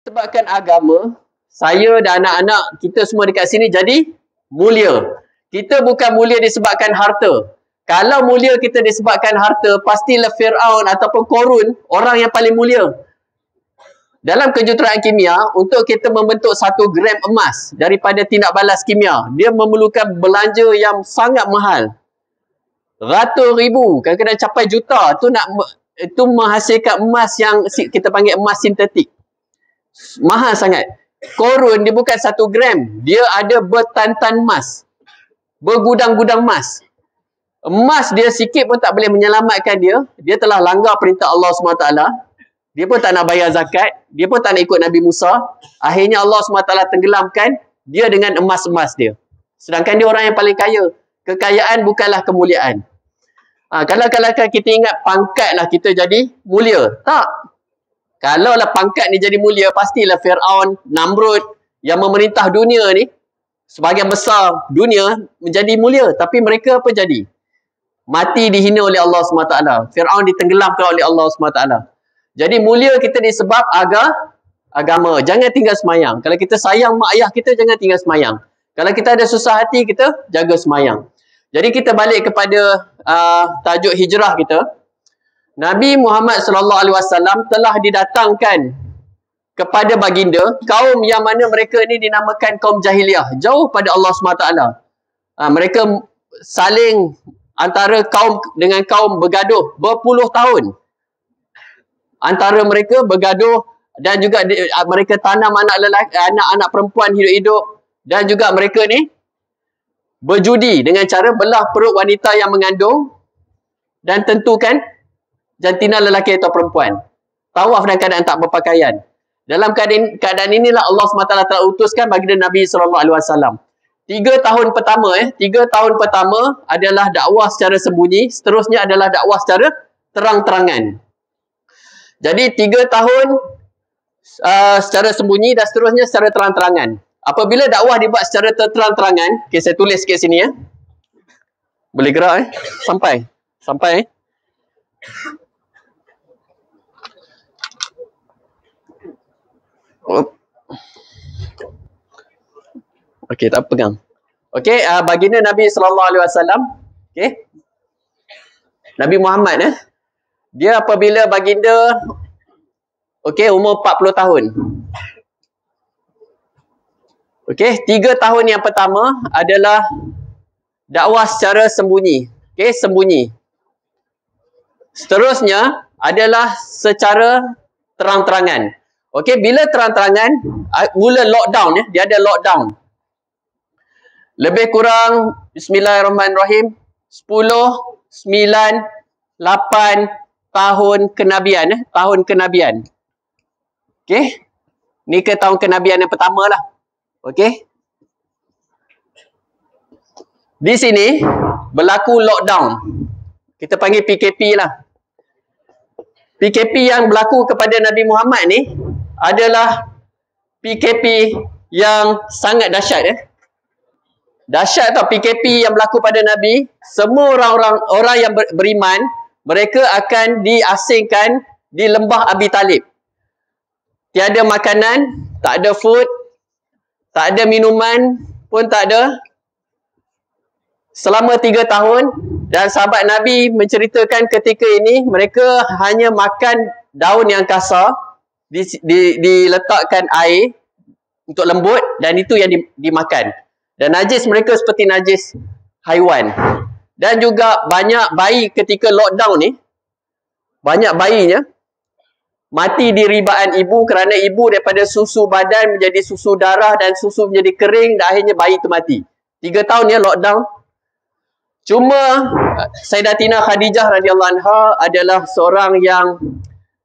Sebabkan agama, saya dan anak-anak kita semua dekat sini jadi mulia. Kita bukan mulia disebabkan harta. Kalau mulia kita disebabkan harta, pastilah Fir'aun ataupun Korun orang yang paling mulia. Dalam kejuruteraan kimia, untuk kita membentuk 1 gram emas daripada tindak balas kimia, dia memerlukan belanja yang sangat mahal. Ratus ribu, kadang-kadang capai juta. Itu menghasilkan emas yang kita panggil emas sintetik. Mahal sangat. Korun dia bukan 1 gram. Dia ada bertan-tan emas. Bergudang-gudang emas. Emas dia sikit pun tak boleh menyelamatkan dia. Dia telah langgar perintah Allah SWT. Dia pun tak nak bayar zakat. Dia pun tak nak ikut Nabi Musa. Akhirnya Allah SWT tenggelamkan dia dengan emas-emas dia. Sedangkan dia orang yang paling kaya. Kekayaan bukanlah kemuliaan. Kalau kita ingat pangkat lah kita jadi mulia. Tak. Kalau lah pangkat ni jadi mulia, pastilah Fir'aun, Namrud yang memerintah dunia ni, sebahagian besar dunia menjadi mulia. Tapi mereka apa jadi? Mati dihina oleh Allah SWT. Fir'aun ditenggelamkan oleh Allah SWT. Jadi mulia kita disebab agama. Jangan tinggal semayang. Kalau kita sayang mak ayah kita, jangan tinggal semayang. Kalau kita ada susah hati, kita jaga semayang. Jadi kita balik kepada tajuk hijrah kita. Nabi Muhammad SAW telah didatangkan kepada baginda kaum yang mana mereka ni dinamakan kaum jahiliah, jauh pada Allah SWT. Mereka saling antara kaum dengan kaum bergaduh berpuluh tahun. Antara mereka bergaduh dan juga mereka tanam anak-anak perempuan hidup-hidup, dan juga mereka ni berjudi dengan cara belah perut wanita yang mengandung dan tentukan jantina lelaki atau perempuan. Tawaf dalam keadaan tak berpakaian. Dalam keadaan inilah Allah SWT telah utuskan baginda Nabi SAW. 3 tahun pertama adalah dakwah secara sembunyi. Seterusnya adalah dakwah secara terang-terangan. Jadi 3 tahun secara sembunyi dan seterusnya secara terang-terangan. Apabila dakwah dibuat secara terang-terangan, okay, saya tulis sikit sini ya. Boleh gerak Sampai. Okey, tak pegang. Okey, baginda Nabi SAW, okey. Nabi Muhammad dia apabila baginda umur 40 tahun. Okey, 3 tahun yang pertama adalah dakwah secara sembunyi. Okey, sembunyi. Seterusnya adalah secara terang-terangan. Okey, bila terang-terangan, mula lockdown dia ada lockdown. Lebih kurang, bismillahirrahmanirrahim, 10, 9, 8 tahun kenabian. Tahun kenabian. Okey, ni ke tahun kenabian yang pertama lah. Okey. Di sini, berlaku lockdown. Kita panggil PKP lah. PKP yang berlaku kepada Nabi Muhammad ni adalah PKP yang sangat dahsyat. Dahsyat tau PKP yang berlaku pada Nabi. Semua orang yang beriman, mereka akan diasingkan di lembah Abi Talib. Tiada makanan, tak ada food, tak ada minuman pun tak ada. Selama 3 tahun, dan sahabat Nabi menceritakan ketika ini mereka hanya makan daun yang kasar, diletakkan air untuk lembut, dan itu yang dimakan. Dan najis mereka seperti najis haiwan. Dan juga banyak bayi ketika lockdown ni, banyak bayinya mati di ribaan ibu kerana ibu daripada susu badan menjadi susu darah dan susu menjadi kering dan akhirnya bayi itu mati. 3 tahun ya lockdown. Cuma Sayyidatina Khadijah radhiyallahu anha adalah seorang yang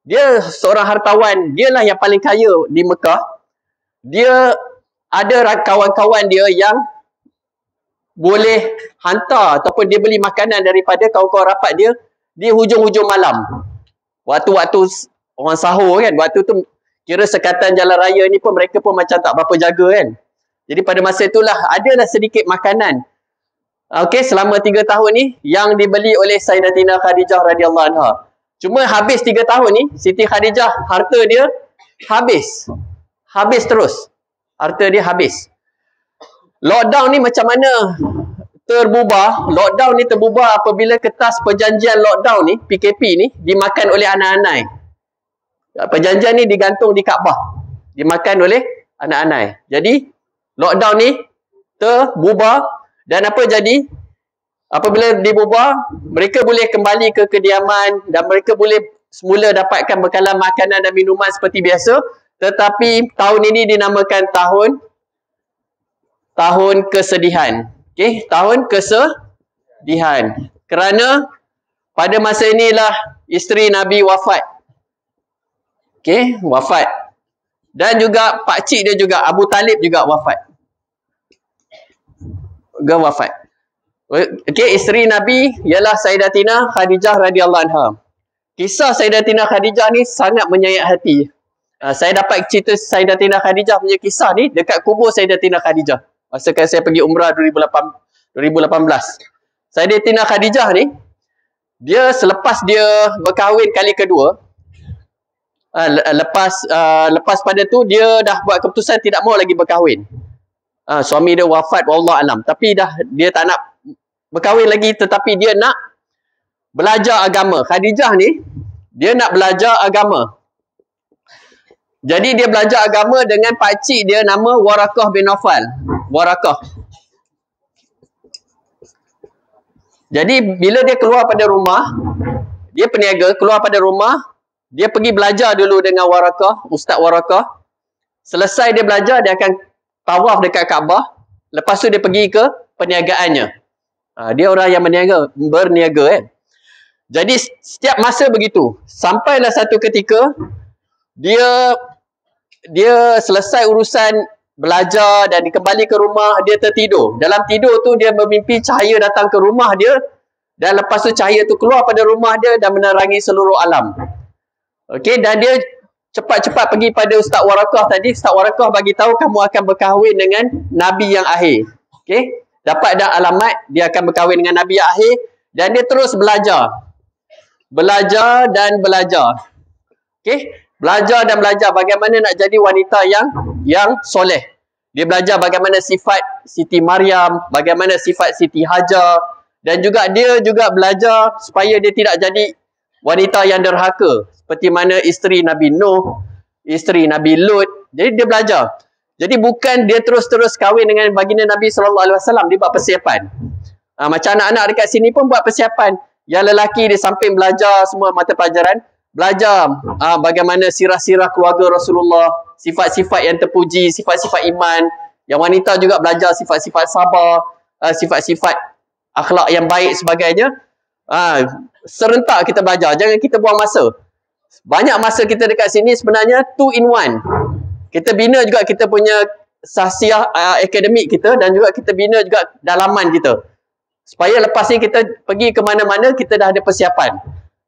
dia seorang hartawan, dialah yang paling kaya di Mekah. Dia ada kawan-kawan dia yang boleh hantar ataupun dia beli makanan daripada kawan-kawan rapat dia di hujung-hujung malam. Waktu-waktu orang sahur kan, waktu tu kira sekatan jalan raya ni pun mereka pun macam tak berapa jaga kan. Jadi pada masa itulah adalah sedikit makanan. Okey, selama 3 tahun ni yang dibeli oleh Sayyidatina Khadijah radhiyallahu anha. Cuma habis 3 tahun ni, Siti Khadijah harta dia habis. habis terus. Harta dia habis. Lockdown ni macam mana terbubar? Lockdown ni terbubar apabila kertas perjanjian lockdown ni, PKP ni, dimakan oleh anak-anak. Perjanjian ni digantung di Kaabah. Dimakan oleh anak-anak. Jadi, lockdown ni terbubar. Dan apa jadi? Apabila dibubar, mereka boleh kembali ke kediaman dan mereka boleh semula dapatkan bekalan makanan dan minuman seperti biasa. Tetapi tahun ini dinamakan tahun kesedihan. Okey, tahun kesedihan. Kerana pada masa inilah isteri Nabi wafat. Okey, wafat. Dan juga pakcik dia juga, Abu Talib juga wafat. Wafat. Okey, isteri Nabi ialah Sayyidatina Khadijah radhiyallahu anha. Kisah Sayyidatina Khadijah ni sangat menyayat hati. Saya dapat cerita Sayyidatina Khadijah punya kisah ni dekat kubur Sayyidatina Khadijah. Masa saya pergi umrah 2018. Sayyidatina Khadijah ni, dia selepas dia berkahwin kali kedua, lepas pada tu dia dah buat keputusan tidak mau lagi berkahwin. Suami dia wafat, wallahu alam. Tapi dia tak nak berkahwin lagi, tetapi dia nak belajar agama. Khadijah ni, dia nak belajar agama. Jadi dia belajar agama dengan pakcik dia nama Warakah bin Nawfal. Warakah. Jadi bila dia keluar pada rumah, dia peniaga, keluar pada rumah, dia pergi belajar dulu dengan Warakah, Ustaz Warakah. Selesai dia belajar, dia akan tawaf dekat Kaabah. Lepas tu dia pergi ke perniagaannya. Dia orang yang berniaga kan. Jadi setiap masa begitu. Sampailah satu ketika dia selesai urusan belajar dan kembali ke rumah, dia tertidur. Dalam tidur tu dia bermimpi cahaya datang ke rumah dia dan lepas tu cahaya tu keluar pada rumah dia dan menerangi seluruh alam. Okey, dan dia cepat-cepat pergi pada Ustaz Warakah tadi. Ustaz Warakah bagi tahu kamu akan berkahwin dengan Nabi yang akhir. Okey, dapat dah alamat dia akan berkahwin dengan Nabi yang akhir dan dia terus belajar. Belajar dan belajar. Okey, belajar dan belajar bagaimana nak jadi wanita yang soleh. Dia belajar bagaimana sifat Siti Maryam, bagaimana sifat Siti Hajar dan juga dia juga belajar supaya dia tidak jadi wanita yang derhaka seperti mana isteri Nabi Nuh, isteri Nabi Lut. Jadi dia belajar. Jadi bukan dia terus-terus kahwin dengan baginda Nabi SAW, dia buat persiapan. Macam anak-anak dekat sini pun buat persiapan. Yang lelaki dia samping belajar semua mata pelajaran, belajar bagaimana sirah-sirah keluarga Rasulullah, sifat-sifat yang terpuji, sifat-sifat iman. Yang wanita juga belajar sifat-sifat sabar, sifat-sifat akhlak yang baik sebagainya. Serentak kita belajar, jangan kita buang masa. Banyak masa kita dekat sini sebenarnya 2 in 1. Kita bina juga kita punya sahsiah akademik kita dan juga kita bina juga dalaman kita. Supaya lepas ni kita pergi ke mana-mana kita dah ada persiapan.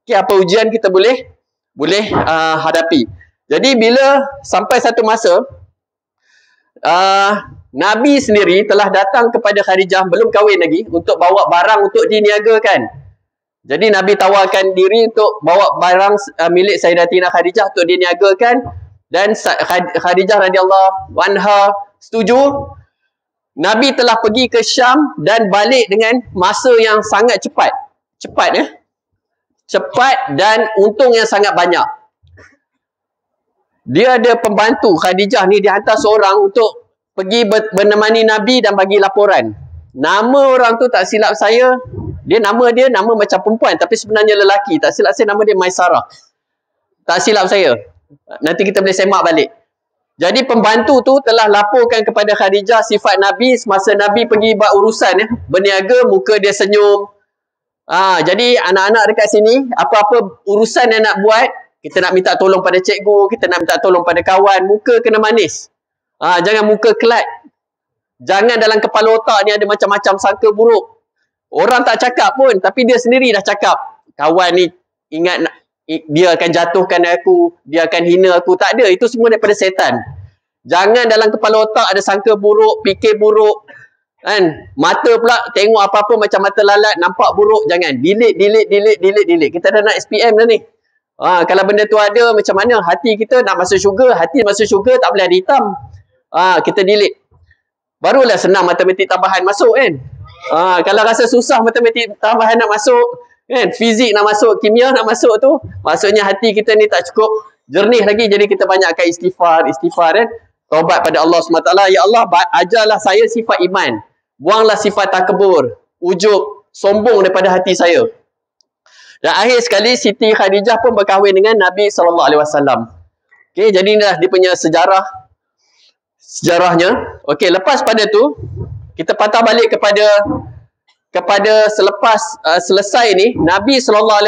Okay, apa ujian kita boleh hadapi. Jadi bila sampai satu masa Nabi sendiri telah datang kepada Khadijah, belum kahwin lagi, untuk bawa barang untuk diniagakan. Jadi Nabi tawarkan diri untuk bawa barang milik Sayyidatina Khadijah untuk diniagakan dan Khadijah radhiyallahu anha setuju. Nabi telah pergi ke Syam dan balik dengan masa yang sangat cepat. Cepat ya. Cepat dan untung yang sangat banyak. Dia ada pembantu Khadijah ni, dia hantar seorang untuk pergi menemani Nabi dan bagi laporan. Nama orang tu tak silap saya, nama macam perempuan tapi sebenarnya lelaki. Tak silap saya nama dia Maisarah. Tak silap saya. Nanti kita boleh semak balik. Jadi pembantu tu telah laporkan kepada Khadijah sifat Nabi semasa Nabi pergi buat urusan ya, berniaga, muka dia senyum. Jadi anak-anak dekat sini, apa-apa urusan yang nak buat, kita nak minta tolong pada cikgu, kita nak minta tolong pada kawan, muka kena manis. Jangan muka kelat. Jangan dalam kepala otak ni ada macam-macam sangka buruk. Orang tak cakap pun, tapi dia sendiri dah cakap. Kawan ni ingat dia akan jatuhkan aku, dia akan hina aku. Tak ada, itu semua daripada setan. Jangan dalam kepala otak ada sangka buruk, fikir buruk. Kan? Mata pula tengok apa-apa macam mata lalat, nampak buruk. Jangan. Delete. Kita dah nak SPM dah ni. Kalau benda tu ada, macam mana hati kita nak masuk syurga, hati masuk syurga tak boleh ada hitam. Kita delete. Barulah senang matematik tambahan masuk kan. Kalau rasa susah matematik tambahan nak masuk, kan, fizik nak masuk, kimia nak masuk tu, maksudnya hati kita ni tak cukup jernih lagi. Jadi kita banyakkan istighfar kan. Taubat pada Allah SWT. Ya Allah, ajarlah saya sifat iman. Buanglah sifat takabur, ujub, sombong daripada hati saya. Dan akhir sekali Siti Khadijah pun berkahwin dengan Nabi SAW. Okey, jadi inilah dia punya sejarahnya. Okey, lepas pada tu kita patah balik kepada selepas selesai ni, Nabi SAW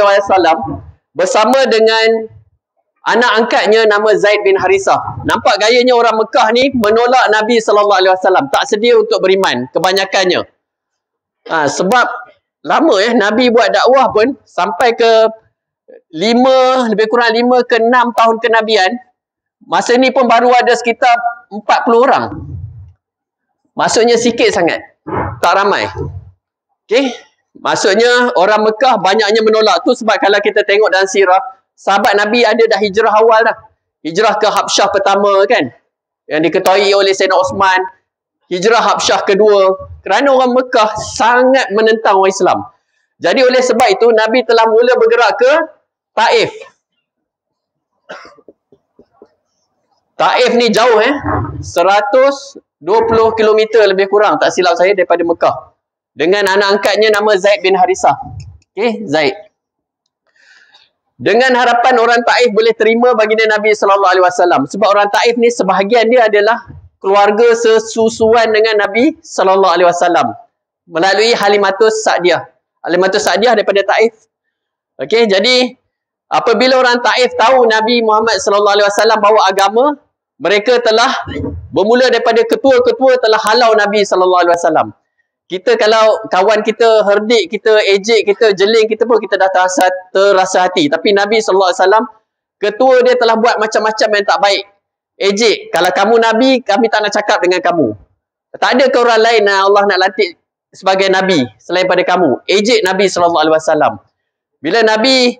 bersama dengan anak angkatnya nama Zaid bin Harisah. Nampak gayanya orang Mekah ni menolak Nabi SAW, tak sedia untuk beriman kebanyakannya. Sebab lama Nabi buat dakwah pun sampai ke lebih kurang 5 ke 6 tahun kenabian. Masa ni pun baru ada sekitar 40 orang. Maksudnya sikit sangat, tak ramai. Okey, maksudnya orang Mekah banyaknya menolak tu. Sebab kalau kita tengok dalam sirah, sahabat Nabi ada dah hijrah awal dah. Hijrah ke Habsyah pertama kan, yang diketahui oleh Sayyidina Osman. Hijrah Habsyah kedua, kerana orang Mekah sangat menentang orang Islam. Jadi oleh sebab itu Nabi telah mula bergerak ke Taif. Taif ni jauh 120 km lebih kurang, tak silap saya, daripada Mekah. Dengan anak angkatnya nama Zaid bin Harisah. Okey, Zaid. Dengan harapan orang Taif boleh terima baginda Nabi SAW. Sebab orang Taif ni sebahagian dia adalah keluarga sesusuan dengan Nabi SAW melalui Halimatus Sa'diyah. Halimatus Sa'diyah daripada Taif. Okey, jadi apabila orang Taif tahu Nabi Muhammad SAW bawa agama, mereka telah bermula daripada ketua-ketua telah halau Nabi SAW. Kita kalau kawan kita herdik, kita ejek, kita jeling, kita pun kita dah terasa hati. Tapi Nabi SAW, ketua dia telah buat macam-macam yang tak baik. Ejek, kalau kamu Nabi, kami tak nak cakap dengan kamu. Tak ada ke orang lain Allah nak lantik sebagai Nabi selain pada kamu. Ejek Nabi SAW. Bila Nabi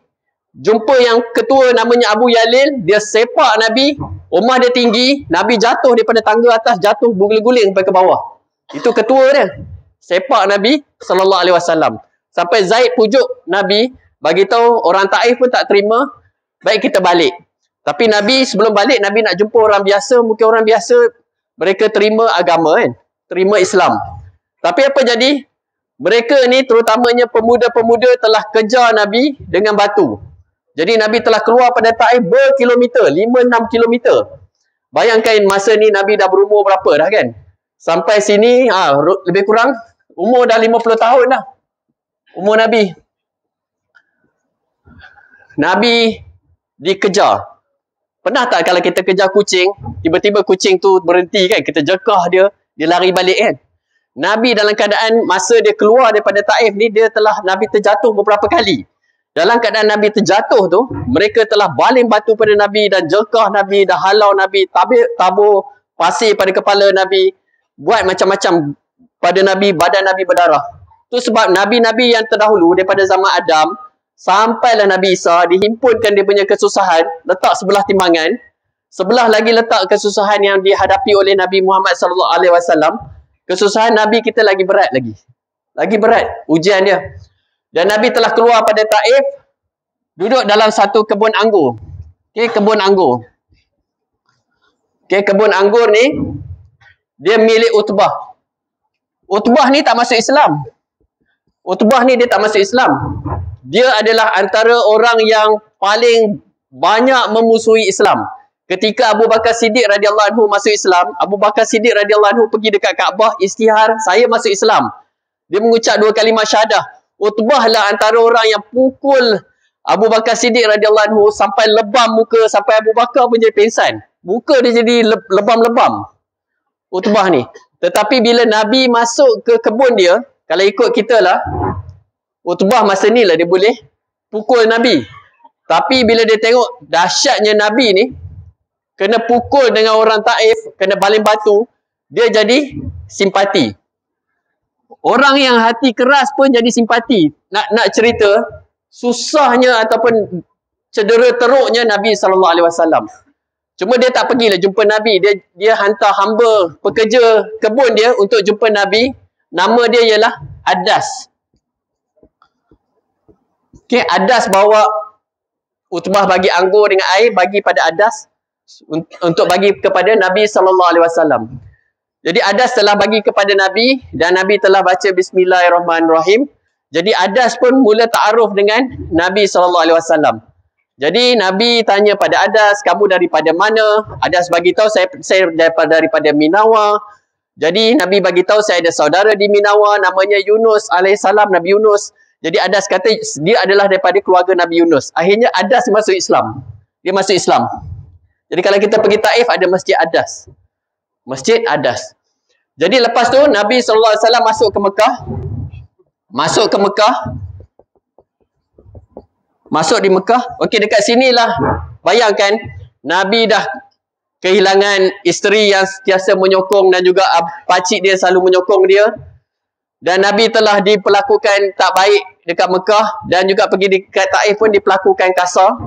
jumpa yang ketua namanya Abu Yalil, dia sepak Nabi, rumah dia tinggi, Nabi jatuh daripada tangga atas, jatuh berguling-guling sampai ke bawah. Itu ketua dia. Sepak Nabi SAW. Sampai Zaid pujuk Nabi, bagi tahu orang Taif pun tak terima, baik kita balik. Tapi Nabi sebelum balik, Nabi nak jumpa orang biasa. Mungkin orang biasa mereka terima agama kan, terima Islam. Tapi apa jadi? Mereka ni terutamanya pemuda-pemuda telah kejar Nabi dengan batu. Jadi Nabi telah keluar pada Taif berkilometer, 5-6 kilometer. Bayangkan masa ni Nabi dah berumur berapa dah kan? Sampai sini lebih kurang umur dah 50 tahun dah. Umur Nabi. Nabi dikejar. Pernah tak kalau kita kejar kucing, tiba-tiba kucing tu berhenti kan, kita jekah dia lari balik kan? Nabi dalam keadaan masa dia keluar daripada Taif ni, Nabi terjatuh beberapa kali. Dalam keadaan Nabi terjatuh tu, mereka telah baling batu pada Nabi dan jekah Nabi, dah halau Nabi, tabur pasir pada kepala Nabi, buat macam-macam pada Nabi, badan Nabi berdarah. Tu sebab Nabi-Nabi yang terdahulu daripada zaman Adam sampailah Nabi Isa, dihimpunkan dia punya kesusahan, letak sebelah timbangan, sebelah lagi letak kesusahan yang dihadapi oleh Nabi Muhammad SAW. Kesusahan Nabi kita lagi berat lagi. Lagi berat ujian dia. Dan Nabi telah keluar pada Taif, duduk dalam satu kebun anggur. Okey, kebun anggur. Okey, kebun anggur ni dia milik Utbah. Utbah ni tak masuk Islam. Utbah ni dia tak masuk Islam. Dia adalah antara orang yang paling banyak memusuhi Islam. Ketika Abu Bakar Siddiq radhiyallahu anhu masuk Islam, Abu Bakar Siddiq radhiyallahu anhu pergi dekat Kaabah istihar, saya masuk Islam. Dia mengucap 2 kalimah syahadah. Utbah lah antara orang yang pukul Abu Bakar Siddiq radhiyallahu anhu sampai lebam muka, sampai Abu Bakar pun jadi pingsan. Muka dia jadi lebam-lebam. Utbah ni. Tetapi bila Nabi masuk ke kebun dia, kalau ikut kita lah, Utbah masa ni lah dia boleh pukul Nabi. Tapi bila dia tengok dahsyatnya Nabi ni, kena pukul dengan orang Taif, kena baling batu, dia jadi simpati. Orang yang hati keras pun jadi simpati. Nak cerita susahnya ataupun cedera teruknya Nabi SAW. Cuma dia tak pergilah jumpa Nabi. Dia hantar hamba pekerja kebun dia untuk jumpa Nabi. Nama dia ialah Adas. Okay, Adas bawa Utbah bagi anggur dengan air, bagi pada Adas untuk bagi kepada Nabi SAW. Jadi Adas telah bagi kepada Nabi dan Nabi telah baca Bismillahirrahmanirrahim. Jadi Adas pun mula ta'aruf dengan Nabi SAW. Jadi Nabi tanya pada Adas, kamu daripada mana? Adas bagi tahu saya daripada Minawa. Jadi Nabi bagi tahu saya ada saudara di Minawa namanya Yunus alaihissalam, Nabi Yunus. Jadi Adas kata dia adalah daripada keluarga Nabi Yunus. Akhirnya Adas masuk Islam. Dia masuk Islam. Jadi kalau kita pergi Taif ada Masjid Adas. Masjid Adas. Jadi lepas tu Nabi SAW masuk ke Mekah. Masuk ke Mekah. Masuk di Mekah. Okey, dekat sinilah bayangkan Nabi dah kehilangan isteri yang sentiasa menyokong dan juga pakcik dia selalu menyokong dia. Dan Nabi telah diperlakukan tak baik dekat Mekah dan juga pergi dekat Taif pun diperlakukan kasar.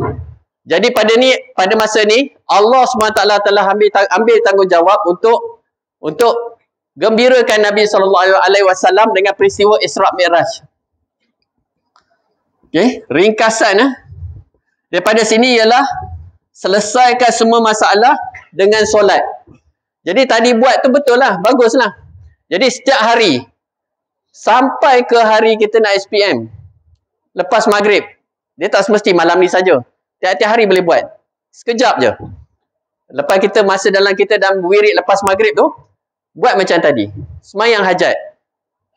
Jadi pada masa ni Allah SWT telah ambil tanggungjawab untuk gembirakan Nabi SAW dengan peristiwa Isra' Mi'raj. Okey, ringkasan daripada sini ialah selesaikan semua masalah dengan solat. Jadi tadi buat tu betul lah, baguslah. Jadi setiap hari sampai ke hari kita nak SPM lepas maghrib, dia tak semesti malam ni saja. Tiap-tiap hari boleh buat. Sekejap je. Lepas kita masa dalam wirid lepas maghrib tu, buat macam tadi. Semayang hajat.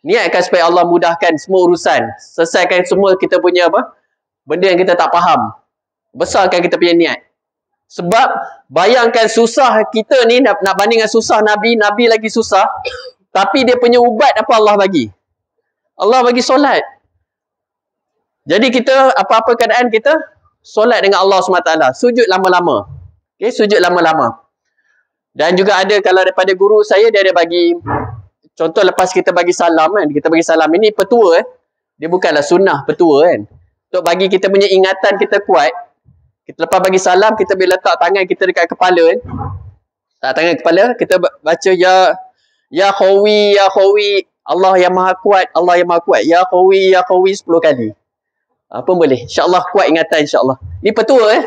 Niatkan supaya Allah mudahkan semua urusan. Selesaikan semua kita punya benda yang kita tak faham. Besarkan kita punya niat. Sebab bayangkan susah kita ni nak bandingkan susah Nabi lagi susah. Tapi dia punya ubat apa Allah bagi? Allah bagi solat. Jadi kita apa-apa keadaan kita solat dengan Allah SWT. Sujud lama-lama. Okay, sujud lama-lama. Dan juga ada kalau daripada guru saya dia ada bagi contoh lepas kita bagi salam kan. Kita bagi salam ini petua dia bukanlah sunnah petua kan. Untuk bagi kita punya ingatan kita kuat. Kita lepas bagi salam kita boleh letak tangan kita dekat kepala kan. Tak tangan kepala kita baca ya Qawi ya Qawi Allah yang maha kuat Allah yang maha kuat ya Qawi 10 kali. Apa boleh? InsyaAllah kuat ingatan insyaAllah. Ni petua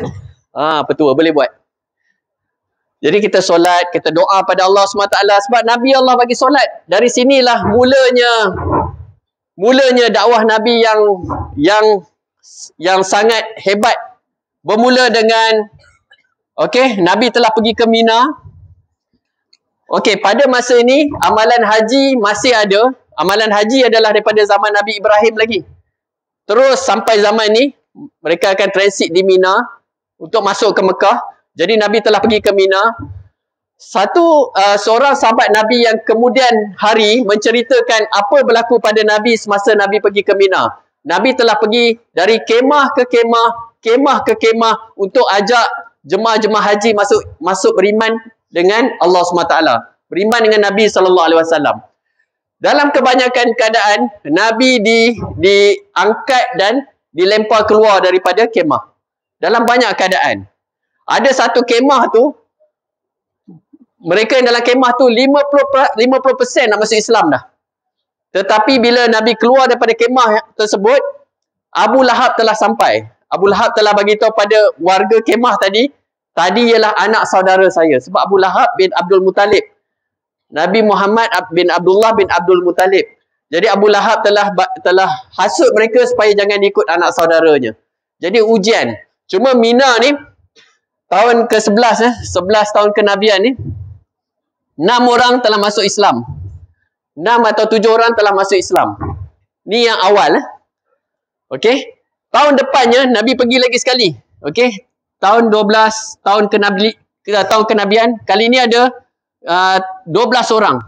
petua boleh buat. Jadi kita solat, kita doa pada Allah SWT sebab Nabi Allah bagi solat. Dari sinilah mulanya dakwah Nabi yang sangat hebat. Bermula dengan Nabi telah pergi ke Mina. Pada masa ini amalan haji masih ada. Amalan haji adalah daripada zaman Nabi Ibrahim lagi. Terus sampai zaman ni mereka akan transit di Mina untuk masuk ke Mekah. Jadi Nabi telah pergi ke Mina. Seorang sahabat Nabi yang kemudian hari menceritakan apa berlaku pada Nabi semasa Nabi pergi ke Mina. Nabi telah pergi dari kemah ke kemah untuk ajak jemaah-jemaah haji masuk beriman dengan Allah SWT. Beriman dengan Nabi SAW. Dalam kebanyakan keadaan Nabi diangkat dan dilempar keluar daripada kemah. Dalam banyak keadaan. Ada satu kemah tu, mereka yang dalam kemah tu 50% nak masuk Islam dah. Tetapi bila Nabi keluar daripada kemah tersebut, Abu Lahab telah sampai. Abu Lahab telah bagi tahu pada warga kemah tadi ialah anak saudara saya. Sebab Abu Lahab bin Abdul Muttalib. Nabi Muhammad bin Abdullah bin Abdul Muttalib. Jadi Abu Lahab telah hasut mereka supaya jangan ikut anak saudaranya. Jadi ujian. Cuma Mina ni tahun ke-11 11 tahun kenabian ni 6 orang telah masuk Islam. 6 atau 7 orang telah masuk Islam. Ni yang awal. Okey. Tahun depannya Nabi pergi lagi sekali. Okey. Tahun 12 tahun kenabian, kali ni ada 12 orang.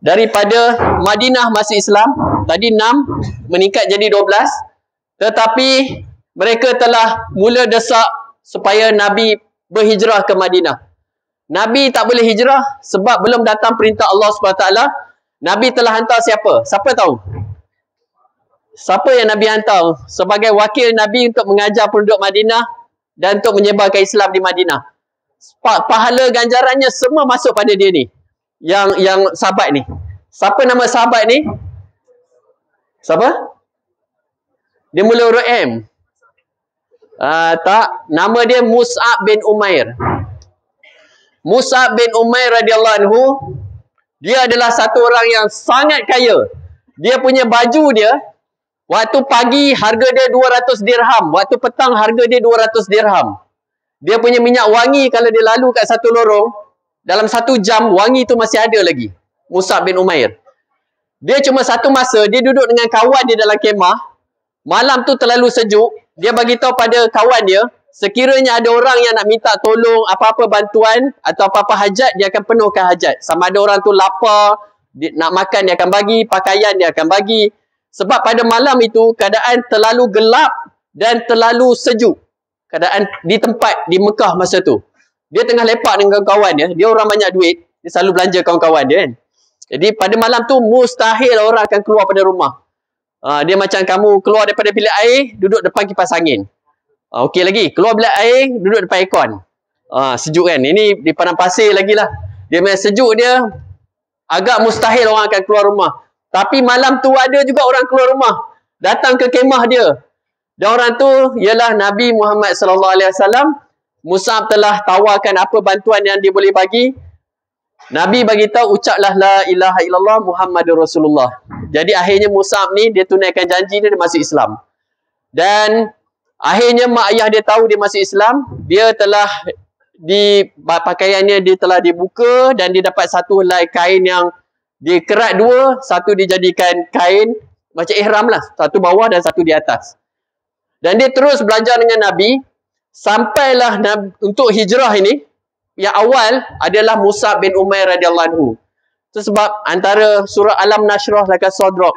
Daripada Madinah masuk Islam, tadi 6 meningkat jadi 12. Tetapi mereka telah mula desak supaya Nabi berhijrah ke Madinah. Nabi tak boleh hijrah sebab belum datang perintah Allah SWT. Nabi telah hantar siapa? Siapa tahu? siapa yang Nabi hantar sebagai wakil Nabi untuk mengajar penduduk Madinah dan untuk menyebarkan Islam di Madinah. Pahala ganjarannya semua masuk pada dia ni. Yang sahabat ni. Siapa nama sahabat ni? Siapa? Dia mula huruf M. Tak, nama dia Mus'ab bin Umair. Mus'ab bin Umair radhiyallahu anhu, dia adalah satu orang yang sangat kaya. Dia punya baju dia, waktu pagi harga dia 200 dirham, waktu petang harga dia 200 dirham. Dia punya minyak wangi kalau dia lalu kat satu lorong, dalam 1 jam wangi tu masih ada lagi. Mus'ab bin Umair. Dia cuma satu masa, dia duduk dengan kawan dia dalam kemah. Malam tu terlalu sejuk, dia bagi tahu pada kawan dia, sekiranya ada orang yang nak minta tolong apa-apa bantuan atau apa-apa hajat, dia akan penuhkan hajat. Sama ada orang tu lapar, nak makan dia akan bagi, pakaian dia akan bagi. Sebab pada malam itu keadaan terlalu gelap dan terlalu sejuk. Keadaan di tempat di Mekah masa tu. Dia tengah lepak dengan kawan dia orang banyak duit, dia selalu belanja kawan-kawan dia kan. Jadi pada malam tu mustahil orang akan keluar pada rumah. Dia macam kamu keluar daripada bilik air, duduk depan kipas angin. Okey lagi, keluar bilik air, duduk depan aircon. Sejuk kan. Ini di padang pasir lagi lah. Dia punya sejuk dia, agak mustahil orang akan keluar rumah. Tapi malam tu ada juga orang keluar rumah, datang ke kemah dia. Dan orang tu ialah Nabi Muhammad SAW. Mus'ab telah tawarkan apa bantuan yang dia boleh bagi. Nabi bagi tahu, ucaplah la ilaha illallah Muhammadur Rasulullah. Jadi akhirnya Mus'ab ni dia tunaikan janji dia masuk Islam. Dan akhirnya mak ayah dia tahu dia masuk Islam. Dia telah pakaiannya dia telah dibuka dan dia dapat satu helai kain yang dikerat dua, satu dijadikan kain macam ihram lah, satu bawah dan satu di atas. Dan dia terus belajar dengan Nabi sampailah untuk hijrah ini. Yang awal adalah Mus'ab bin Umair radhiyallahu anhu. Itu sebab antara surah Alam Nashrah laka sadrak,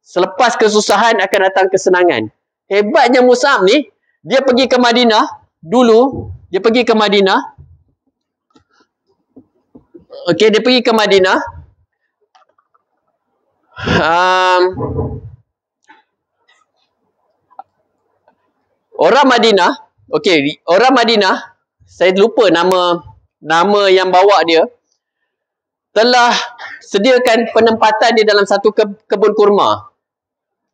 selepas kesusahan akan datang kesenangan. Hebatnya Mus'ab ni, dia pergi ke Madinah dulu. Dia pergi ke Madinah. Okey, dia pergi ke Madinah. Orang Madinah, okey, orang Madinah, saya lupa nama yang bawa dia, telah sediakan penempatan dia dalam satu kebun kurma.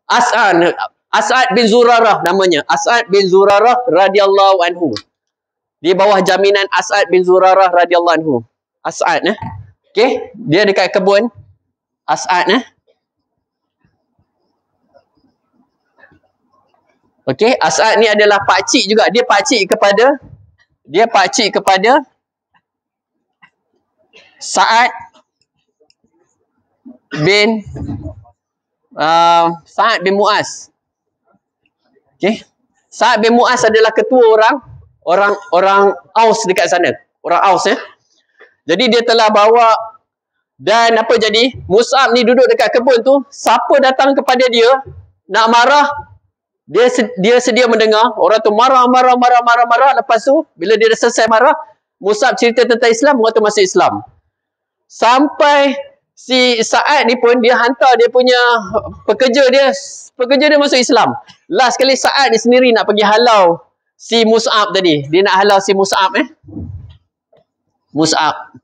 As'ad bin Zurarah namanya. As'ad bin Zurarah radhiyallahu anhu. Di bawah jaminan As'ad bin Zurarah radhiyallahu anhu. As'ad okey, dia dekat kebun As'ad okey, As'ad ni adalah pakcik juga. Dia pakcik kepada Sa'ad bin Mu'az. Okey. Sa'ad bin Mu'az adalah ketua orang Aus dekat sana. Orang Aus Jadi dia telah bawa, dan apa jadi? Mus'ab ni duduk dekat kebun tu, siapa datang kepada dia nak marah, dia sedia mendengar. Orang tu marah. Lepas tu bila dia dah selesai marah, Mus'ab cerita tentang Islam, orang tu masuk Islam. Sampai si Sa'ad ni pun dia hantar dia punya pekerja dia masuk Islam. Last kali Sa'ad ni sendiri nak pergi halau si Mus'ab tadi. Dia nak halau si Mus'ab Mus'ab.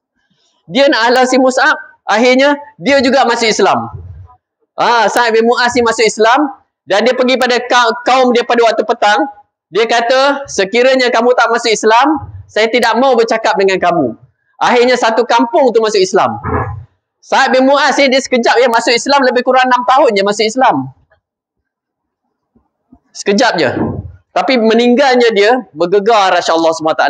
Dia nak halau si Mus'ab, akhirnya dia juga masuk Islam. Sa'ad bin Mu'az ni masuk Islam. Dan dia pergi pada kaum dia pada waktu petang. Dia kata, sekiranya kamu tak masuk Islam, saya tidak mau bercakap dengan kamu. Akhirnya satu kampung tu masuk Islam. Sa'ad bin Mu'az dia sekejap masuk Islam, lebih kurang 6 tahun je masuk Islam. Sekejap je. Tapi meninggalnya dia bergegar rasya Allah SWT.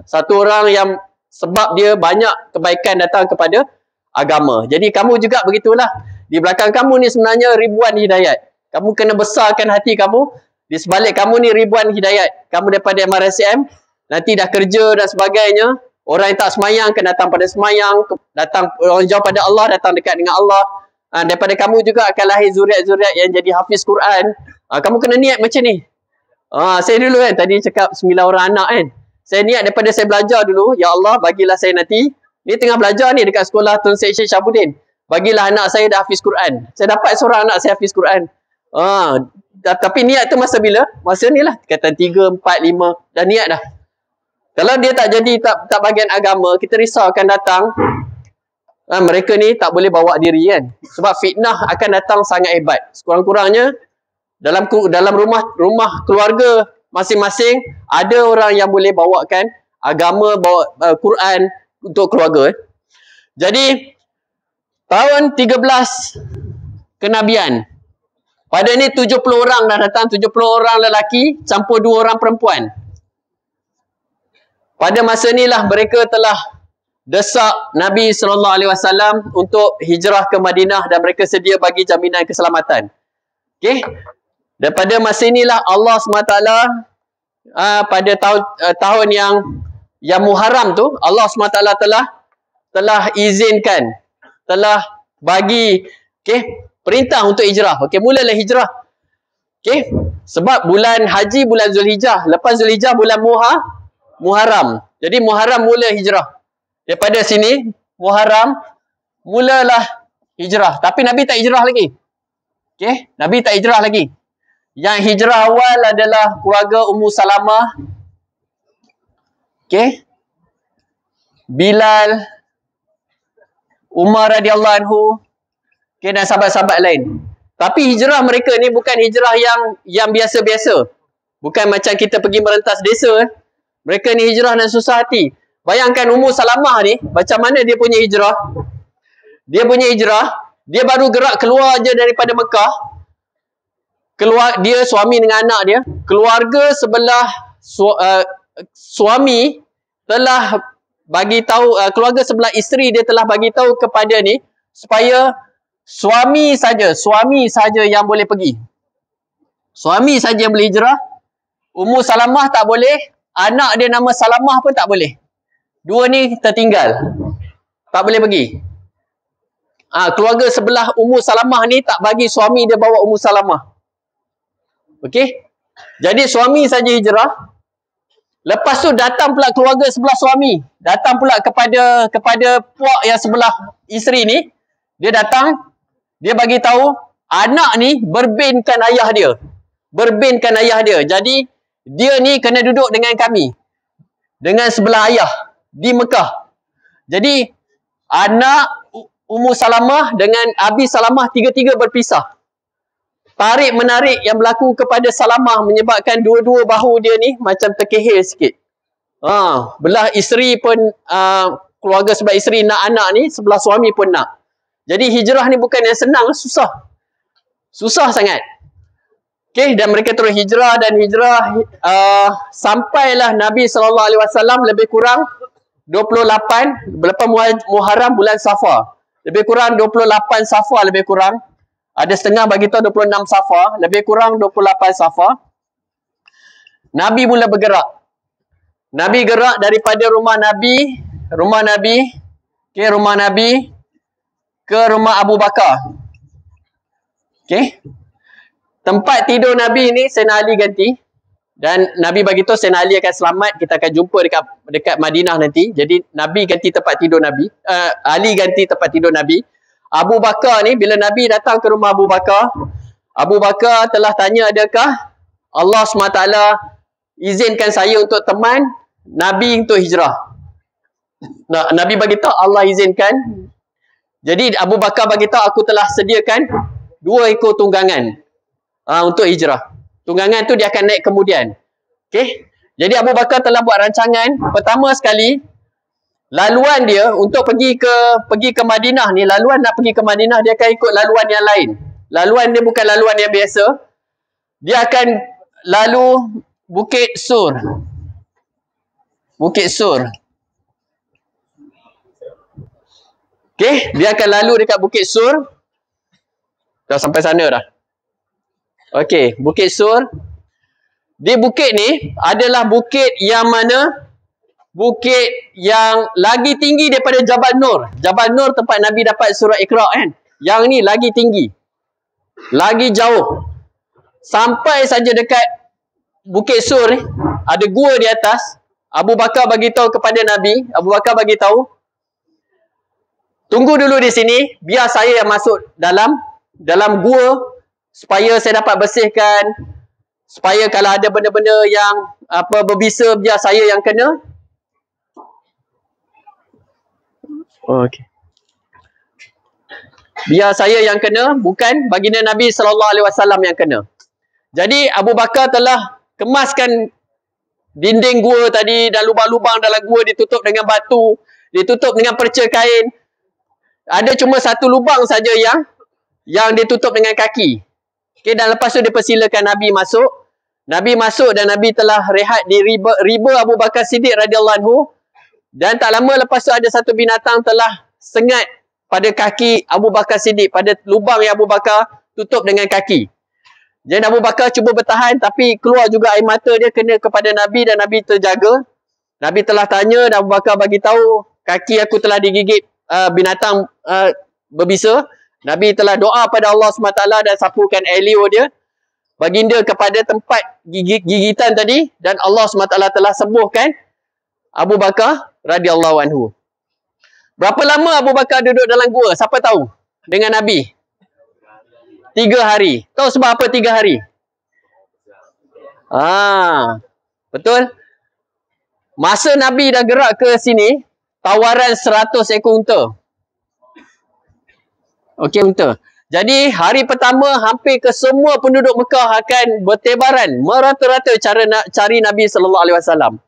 Satu orang yang sebab dia banyak kebaikan datang kepada agama. Jadi kamu juga begitulah. Di belakang kamu ni sebenarnya ribuan hidayat. Kamu kena besarkan hati kamu. Di sebalik kamu ni ribuan hidayat. Kamu daripada MRSM, nanti dah kerja dan sebagainya. Orang yang tak semayang akan datang pada semayang. Datang orang jauh pada Allah, datang dekat dengan Allah. Daripada kamu juga akan lahir zuriat-zuriat yang jadi hafiz Quran. Kamu kena niat macam ni. Saya dulu kan, tadi cakap 9 orang anak kan. Saya niat daripada saya belajar dulu, ya Allah bagilah saya nanti. Ni tengah belajar ni dekat sekolah Tun Syed Syekh Syabuddin. bagilah anak saya dah hafiz Quran. Saya dapat seorang anak saya hafiz Quran. Tapi niat tu masa bila? Masa ni lah. Kata 3, 4, 5. Dah niat dah. Kalau dia tak jadi tak bahagian agama, kita risau akan datang. Mereka ni tak boleh bawa diri kan. Sebab fitnah akan datang sangat hebat. Sekurang-kurangnya dalam rumah keluarga masing-masing ada orang yang boleh bawakan agama, bawa Quran untuk keluarga. Jadi tahun 13 kenabian. Pada ni 70 orang dah datang, 70 orang lelaki campur 2 orang perempuan. Pada masa inilah mereka telah desak Nabi SAW untuk hijrah ke Madinah dan mereka sedia bagi jaminan keselamatan. Okey. Daripada masa inilah Allah SWT pada tahun yang Muharram tu, Allah SWT telah izinkan, telah bagi perintah untuk hijrah. Okey, mulalah hijrah. Okey, sebab bulan haji bulan Zulhijjah, lepas Zulhijjah bulan Muharram. Jadi Muharram mula hijrah. Daripada sini Muharram mulalah hijrah. Tapi Nabi tak hijrah lagi. Okey, Nabi tak hijrah lagi. Yang hijrah awal adalah keluarga Ummu Salamah. Okey. Bilal, Umar radhiyallahu anhu, dan sahabat-sahabat lain. Tapi hijrah mereka ni bukan hijrah yang biasa-biasa. Bukan macam kita pergi merentas desa. Mereka ni hijrah dan susah hati. Bayangkan Ummu Salamah ni, macam mana dia punya hijrah. Dia punya hijrah, dia baru gerak keluar je daripada Mekah. Keluar dia, suami dengan anak dia. Keluarga sebelah suami telah bagi tahu, keluarga sebelah isteri dia telah bagi tahu kepada ni supaya suami saja yang boleh pergi. Suami saja yang boleh hijrah. Ummu Salamah tak boleh, anak dia nama Salamah pun tak boleh. Dua ni tertinggal. Tak boleh pergi. Keluarga sebelah Ummu Salamah ni tak bagi suami dia bawa Ummu Salamah. Okey? Jadi suami saja hijrah. Lepas tu datang pula keluarga sebelah suami. Datang pula kepada puak yang sebelah isteri ni. Dia datang, dia bagi tahu anak ni berbinkan ayah dia. Berbinkan ayah dia. Jadi dia ni kena duduk dengan kami. Dengan sebelah ayah di Mekah. Jadi anak Ummu Salamah dengan Abi Salamah tiga-tiga berpisah. Tarik menarik yang berlaku kepada Salamah menyebabkan dua-dua bahu dia ni macam terkehil sikit. Belah isteri pun, keluarga sebelah isteri nak anak ni, sebelah suami pun nak. Jadi hijrah ni bukan yang senang, susah. Susah sangat. Okey, dan mereka terus hijrah dan hijrah sampailah Nabi SAW lebih kurang 28 lepas Muharram bulan Safar. Lebih kurang 28 Safar lebih kurang. Ada setengah bagi tahu 26 Safar, lebih kurang 28 Safar. Nabi mula bergerak. Nabi gerak daripada rumah Nabi ke rumah Abu Bakar. Okey. Tempat tidur Nabi ni Sayyidina Ali ganti. Dan Nabi bagi tahu Sayyidina Ali akan selamat, kita akan jumpa dekat Madinah nanti. Jadi Nabi ganti tempat tidur Nabi, Ali ganti tempat tidur Nabi. Abu Bakar ni, bila Nabi datang ke rumah Abu Bakar telah tanya, adakah Allah SWT izinkan saya untuk teman Nabi untuk hijrah? Nabi bagi tahu Allah izinkan. Jadi Abu Bakar bagi tahu, aku telah sediakan 2 ekor tunggangan untuk hijrah. Tunggangan tu dia akan naik kemudian. Okey. Jadi Abu Bakar telah buat rancangan. Pertama sekali, laluan dia untuk pergi ke Madinah ni, laluan nak pergi ke Madinah, dia akan ikut laluan yang lain. Laluan dia bukan laluan yang biasa. Dia akan lalu Bukit Sur. Bukit Sur. Okey, dia akan lalu dekat Bukit Sur. Dah sampai sana dah. Okey, Bukit Sur. Di bukit ni adalah bukit yang mana? Bukit yang lagi tinggi daripada Jabal Nur. Jabal Nur tempat Nabi dapat surah Iqra kan. Yang ni lagi tinggi. Lagi jauh. Sampai saja dekat Bukit Sur ni, ada gua di atas. Abu Bakar bagi tahu kepada Nabi. Abu Bakar bagi tahu, tunggu dulu di sini, biar saya yang masuk dalam gua supaya saya dapat bersihkan, supaya kalau ada benda-benda yang berbisa, biar saya yang kena. Okey. Biar saya yang kena, bukan baginda Nabi SAW yang kena. Jadi Abu Bakar telah kemaskan dinding gua tadi dan lubang-lubang dalam gua ditutup dengan batu, ditutup dengan perca kain. Ada cuma satu lubang saja yang ditutup dengan kaki. Okey, dan lepas tu dipersilakan Nabi masuk. Nabi masuk dan Nabi telah rehat di riba Abu Bakar Siddiq radhiyallahu anhu. Dan tak lama lepas tu ada satu binatang telah sengat pada kaki Abu Bakar Siddiq, pada lubang yang Abu Bakar tutup dengan kaki. Jadi Abu Bakar cuba bertahan tapi keluar juga air mata dia kena kepada Nabi dan Nabi terjaga. Nabi telah tanya dan Abu Bakar bagi tahu, kaki aku telah digigit binatang berbisa. Nabi telah doa pada Allah SWT dan sapukan elio dia, baginda kepada tempat gigitan tadi, dan Allah SWT telah sembuhkan Abu Bakar radhiyallahu anhu. Berapa lama Abu Bakar duduk dalam gua? Siapa tahu? Dengan Nabi? 3 hari. Tahu sebab apa 3 hari? Betul? Masa Nabi dah gerak ke sini, tawaran 100 ekor unta. Okey, unta. Jadi hari pertama hampir ke semua penduduk Mekah akan bertebaran merata-rata cari Nabi SAW.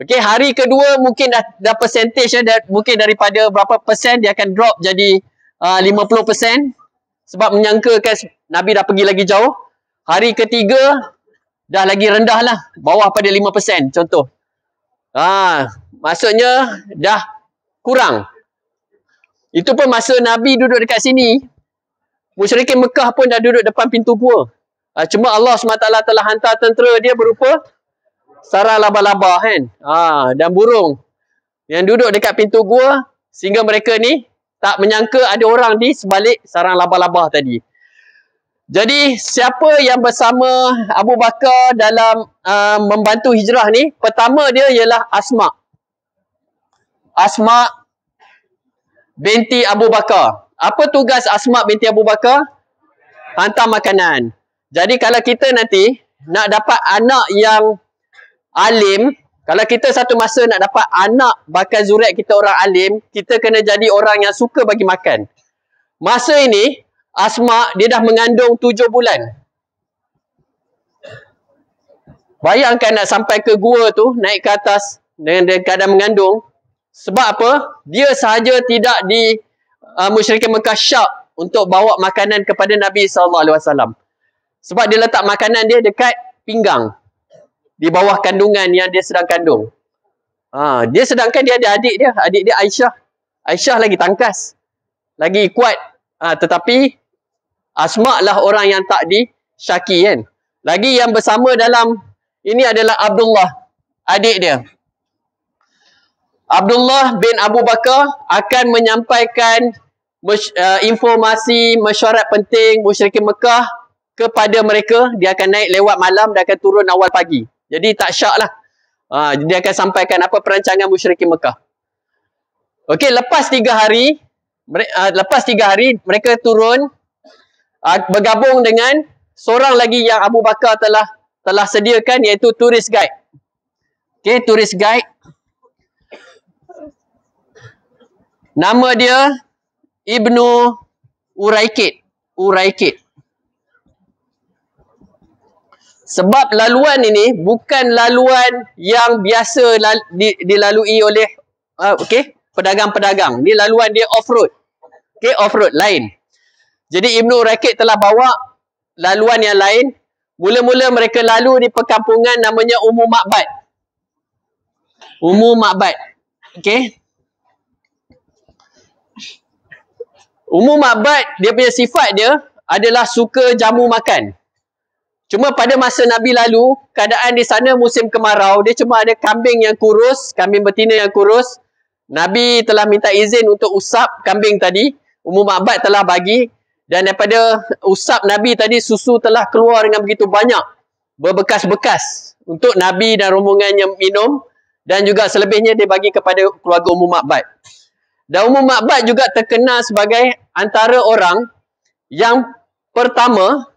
Okey, hari kedua mungkin dah percentage mungkin daripada berapa persen dia akan drop jadi 50%, sebab menyangkakan Nabi dah pergi lagi jauh. Hari ketiga dah lagi rendah lah, bawah pada 5% contoh. Maksudnya dah kurang. Itu pun masa Nabi duduk dekat sini, musyrikin Mekah pun dah duduk depan pintu gua. Cuma Allah SWT telah hantar tentera dia berupa sarang laba-laba kan. Dan burung yang duduk dekat pintu gua, sehingga mereka ni tak menyangka ada orang di sebalik sarang laba-laba tadi. Jadi siapa yang bersama Abu Bakar dalam membantu hijrah ni? Pertama dia ialah Asma binti Abu Bakar. Apa tugas Asma binti Abu Bakar? Hantar makanan. Jadi kalau kita nanti nak dapat anak yang alim, kalau kita satu masa nak dapat anak bakal zuriat kita orang alim, kita kena jadi orang yang suka bagi makan. Masa ini Asma dia dah mengandung 7 bulan. Bayangkan nak sampai ke gua tu, naik ke atas dengan keadaan mengandung. Sebab apa? Dia sahaja tidak di musyrikin Mekah syak untuk bawa makanan kepada Nabi SAW. Sebab dia letak makanan dia dekat pinggang, di bawah kandungan yang dia sedang kandung. Dia sedangkan dia ada adik dia Aisyah. Aisyah lagi tangkas, lagi kuat. Tetapi Asma lah orang yang tak disyaki kan. Lagi yang bersama dalam ini adalah Abdullah, adik dia. Abdullah bin Abu Bakar akan menyampaikan informasi mesyuarat penting musyrikin Mekah kepada mereka. Dia akan naik lewat malam dan akan turun awal pagi. Jadi tak syak lah. Dia akan sampaikan apa perancangan musyrikin Mekah. Okey, lepas 3 hari mereka turun, bergabung dengan seorang lagi yang Abu Bakar telah sediakan, iaitu tourist guide. Okey, tourist guide. Nama dia Ibnu Uraikid. Sebab laluan ini bukan laluan yang biasa dilalui oleh pedagang-pedagang. Ni laluan dia off-road. Okey, off-road lain. Jadi Ibnu Uraikid telah bawa laluan yang lain. Mula-mula mereka lalu di perkampungan namanya Ummu Ma'bad. Okey. Ummu Ma'bad, dia punya sifat dia adalah suka jamu makan. Cuma pada masa Nabi lalu, keadaan di sana musim kemarau, dia cuma ada kambing yang kurus, kambing betina yang kurus. Nabi telah minta izin untuk usap kambing tadi. Ummu Ma'bad telah bagi, dan daripada usap Nabi tadi, susu telah keluar dengan begitu banyak, berbekas-bekas untuk Nabi dan rombongannya minum, dan juga selebihnya dia bagi kepada keluarga Ummu Ma'bad. Dan Ummu Ma'bad juga terkenal sebagai antara orang yang pertama